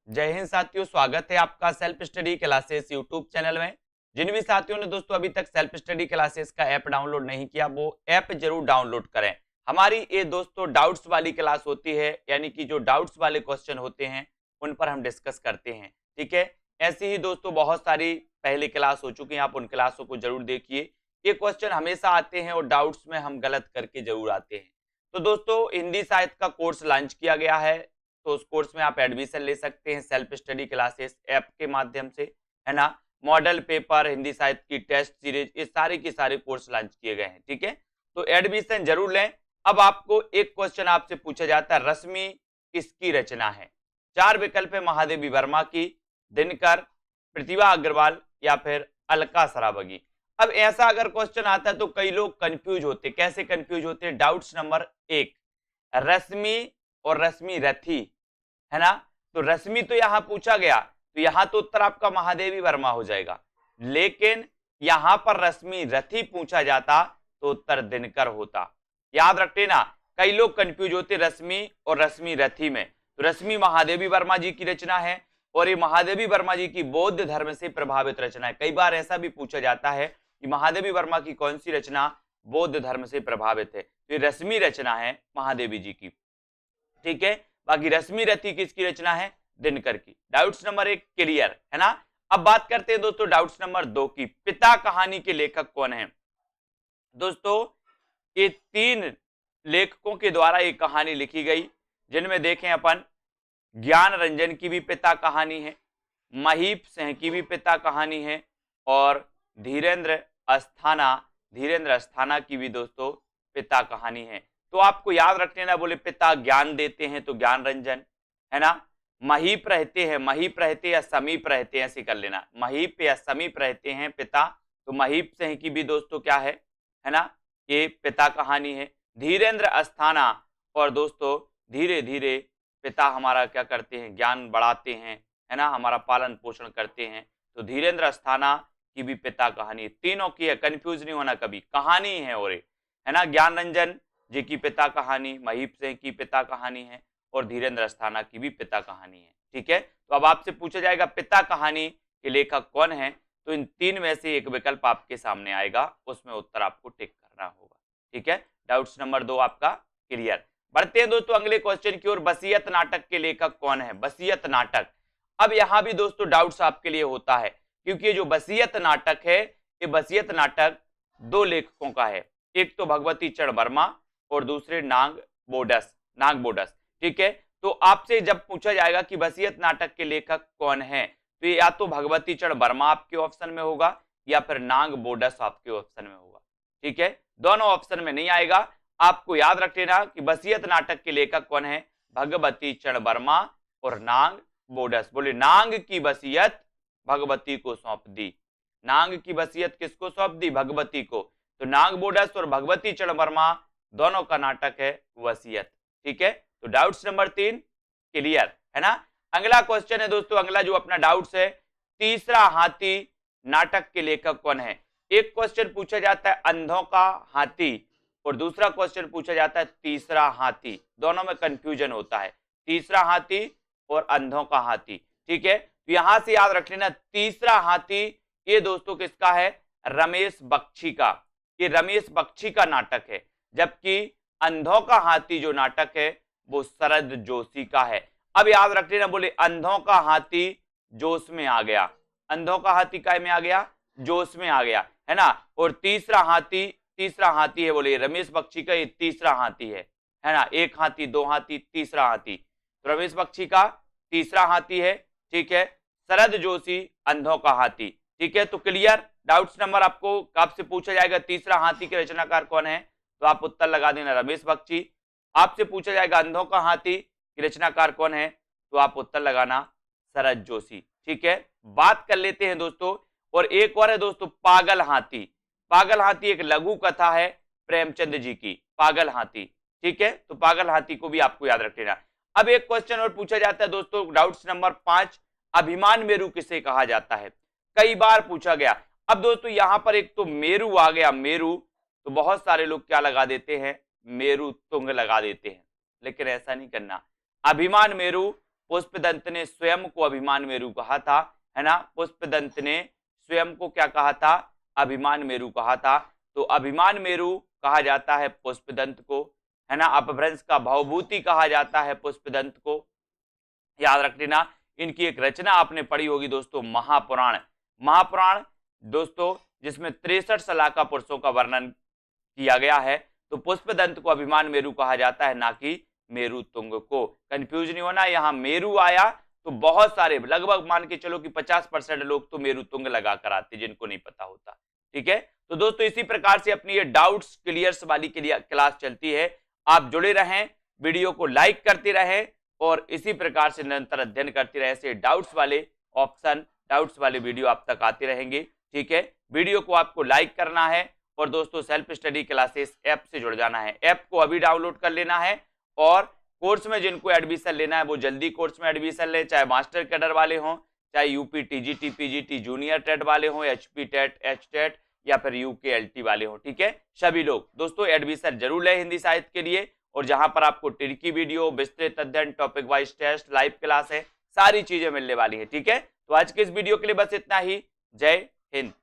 जय हिंद साथियों, स्वागत है आपका self study classes YouTube channel में। जिन भी साथियों ने दोस्तों अभी तक सेल्फ स्टडी क्लासेस का ऐप डाउनलोड नहीं किया, वो ऐप जरूर डाउनलोड करें। हमारी ये दोस्तों डाउट्स वाली क्लास होती है, यानी कि जो डाउट्स वाले क्वेश्चन होते हैं उन पर हम डिस्कस करते हैं। ठीक है, ऐसी ही दोस्तों बहुत सारी पहली क्लास हो चुकी हैं, आप उन क्लासों को जरूर देखिए। ये क्वेश्चन हमेशा आते हैं और डाउट्स में हम गलत करके जरूर आते हैं। तो दोस्तों हिंदी साहित्य का कोर्स लॉन्च किया गया है, तो उस कोर्स में आप एडमिशन ले सकते हैं सेल्फ स्टडी क्लासेस ऐप के माध्यम से, है ना। मॉडल पेपर, हिंदी साहित्य की टेस्ट सीरीज, ये सारे के सारे कोर्स लॉन्च किए गए हैं। ठीक है, तो एडमिशन जरूर लें। अब आपको एक क्वेश्चन आपसे पूछा जाता है, रश्मि किसकी रचना है? चार विकल्प है, महादेवी वर्मा की, दिनकर, प्रतिभा अग्रवाल या फिर अलका सरावगी। अब ऐसा अगर क्वेश्चन आता है तो कई लोग कंफ्यूज होते, कैसे कंफ्यूज होते हैं? डाउट्स नंबर एक, रश्मि और रश्मि रथी, है ना। तो रश्मि तो यहां पूछा गया, तो यहां तो उत्तर आपका महादेवी वर्मा हो जाएगा। लेकिन यहां पर रश्मि रथी पूछा जाता तो उत्तर दिनकर होता। याद रखते ना, कई लोग कंफ्यूज होते रश्मि और रश्मि रथी में। तो रश्मि महादेवी वर्मा जी की रचना है और ये महादेवी वर्मा जी की बौद्ध धर्म से प्रभावित रचना है। कई बार ऐसा भी पूछा जाता है कि महादेवी वर्मा की कौन सी रचना बौद्ध धर्म से प्रभावित है, तो ये रश्मि रचना है महादेवी जी की। ठीक है, बाकी रश्मि रथी किसकी रचना है? दिनकर की। डाउट्स नंबर एक क्लियर है ना। अब बात करते हैं दोस्तों डाउट्स नंबर दो की, पिता कहानी के लेखक कौन है? दोस्तों ये तीन लेखकों के द्वारा एक कहानी लिखी गई, जिनमें देखें अपन, ज्ञान रंजन की भी पिता कहानी है, महीप सिंह की भी पिता कहानी है और धीरेन्द्र अस्थाना की भी दोस्तों पिता कहानी है। तो आपको याद रखने ना, बोले पिता ज्ञान देते हैं तो ज्ञान रंजन, है ना। महीप रहते या समीप रहते हैं, ऐसे कर लेना, महीप या समीप रहते हैं पिता, तो महीप सिंह की भी दोस्तों क्या है ना, ये पिता कहानी है। धीरेन्द्र अस्थाना, और दोस्तों धीरे धीरे पिता हमारा क्या करते हैं? ज्ञान बढ़ाते हैं, है ना, हमारा पालन पोषण करते हैं। तो धीरेन्द्र अस्थाना की भी पिता कहानी है। तीनों की है, कंफ्यूज नहीं होना कभी, कहानी है और है ना। ज्ञान रंजन जी की पिता कहानी, महीप सिंह की पिता कहानी है और धीरेन्द्र अस्थाना की भी पिता कहानी है। ठीक है, तो अब आपसे पूछा जाएगा पिता कहानी के लेखक कौन है, तो इन तीन में से एक विकल्प आपके सामने आएगा, उसमें उत्तर आपको टिक करना होगा। ठीक है, डाउट्स नंबर दो आपका क्लियर। बढ़ते हैं दोस्तों अगले क्वेश्चन की ओर, वसीयत नाटक के लेखक कौन है? वसीयत नाटक। अब यहां भी दोस्तों डाउट्स आपके लिए होता है, क्योंकि जो वसीयत नाटक है, ये वसीयत नाटक दो लेखकों का है, एक तो भगवती चरण वर्मा और दूसरे नाग बोडस। ठीक है, तो आपसे जब पूछा जाएगा कि वसीयत नाटक के लेखक कौन है, तो या तो भगवती चरण वर्मा आपके ऑप्शन में होगा या फिर नाग बोडस आपके ऑप्शन में होगा। ठीक है, दोनों ऑप्शन में नहीं आएगा। आपको याद रख लेना कि वसीयत नाटक के लेखक कौन है? भगवती चरण वर्मा और नाग बोडस। बोले नाग की वसीयत भगवती को सौंप दी। नाग की वसीयत किसको सौंप दी? भगवती को। तो नाग बोडस और भगवती चरण वर्मा दोनों का नाटक है वसीयत। ठीक है, तो डाउट्स नंबर तीन क्लियर है ना। अगला क्वेश्चन है दोस्तों, अगला जो अपना डाउट्स है, तीसरा हाथी नाटक के लेखक कौन है? एक क्वेश्चन पूछा जाता है अंधों का हाथी और दूसरा क्वेश्चन पूछा जाता है तीसरा हाथी। दोनों में कंफ्यूजन होता है, तीसरा हाथी और अंधों का हाथी। ठीक है, तो यहां से याद रख लेना, तीसरा हाथी ये दोस्तों किसका है? रमेश बख्शी का। ये रमेश बख्शी का नाटक है, जबकि अंधों का हाथी जो नाटक है वो शरद जोशी का है। अब याद रख लेना, बोले अंधों का हाथी जोश में आ गया, अंधों का हाथी काय में आ गया? जोश में आ गया, है ना। और तीसरा हाथी है, बोले रमेश बख्शी का ये तीसरा हाथी है ना। एक हाथी, दो हाथी, तीसरा हाथी, तो रमेश बख्शी का तीसरा हाथी है। ठीक है, शरद जोशी अंधों का हाथी। ठीक है, तो क्लियर। डाउट्स नंबर आपसे पूछा जाएगा तीसरा हाथी के रचनाकार कौन है, तो आप उत्तर लगा देना रमेश बख्शी। आपसे पूछा जाएगा अंधों का हाथी की रचनाकार कौन है, तो आप उत्तर लगाना शरद जोशी। ठीक है, बात कर लेते हैं दोस्तों, और एक और है दोस्तों पागल हाथी। पागल हाथी एक लघु कथा है प्रेमचंद जी की, पागल हाथी। ठीक है, तो पागल हाथी को भी आपको याद रख लेना। अब एक क्वेश्चन और पूछा जाता है दोस्तों, डाउट्स नंबर 5, अभिमान मेरु किसे कहा जाता है? कई बार पूछा गया। अब दोस्तों यहां पर एक तो मेरु आ गया, मेरु, तो बहुत सारे लोग क्या लगा देते हैं? मेरु तुंग लगा देते हैं, लेकिन ऐसा नहीं करना। अभिमान मेरु पुष्पदंत ने स्वयं को अभिमान मेरु कहा था, है ना। पुष्पदंत ने स्वयं को क्या कहा था, अभिमान मेरु कहा था। तो अभिमान मेरु कहा जाता है पुष्पदंत को, है ना। अपभ्रंश का भवभूति कहा जाता है पुष्पदंत को, याद रख लेना। इनकी एक रचना आपने पढ़ी होगी दोस्तों, महापुराण। महापुराण दोस्तों जिसमें 63 सलाका पुरुषों का वर्णन किया गया है। तो पुष्पदंत को अभिमान मेरु कहा जाता है, ना कि मेरु तुंग को। कंफ्यूज नहीं होना, यहाँ मेरु आया तो बहुत सारे, लगभग मान के चलो कि 50% लोग तो मेरु तुंग लगा कर आते, जिनको नहीं पता होता। ठीक है, तो दोस्तों इसी प्रकार से अपनी ये डाउट्स क्लियर्स वाली के लिए क्लास चलती है। आप जुड़े रहें, वीडियो को लाइक करते रहें और इसी प्रकार से निरंतर अध्ययन करते रहे। ऐसे डाउट्स वाले ऑप्शन, डाउट्स वाले वीडियो आप तक आते रहेंगे। ठीक है, वीडियो को आपको लाइक करना है और दोस्तों सेल्फ स्टडी क्लासेस ऐप से जुड़ जाना है। ऐप को अभी डाउनलोड कर लेना है और कोर्स में जिनको एडमिशन लेना है वो जल्दी कोर्स में एडमिशन ले, चाहे मास्टर कैडर वाले हों, चाहे UP TGT PGT junior TET वाले हों, एचपी टेट एच टेट या फिर यूके एलटी वाले हों। ठीक है, सभी लोग दोस्तों एडमिशन जरूर लें हिंदी साहित्य के लिए, और जहां पर आपको टिरकी वीडियो, विस्तृत अध्ययन, topic wise test, live class है, सारी चीजें मिलने वाली है। ठीक है, तो आज के इस वीडियो के लिए बस इतना ही। जय हिंद।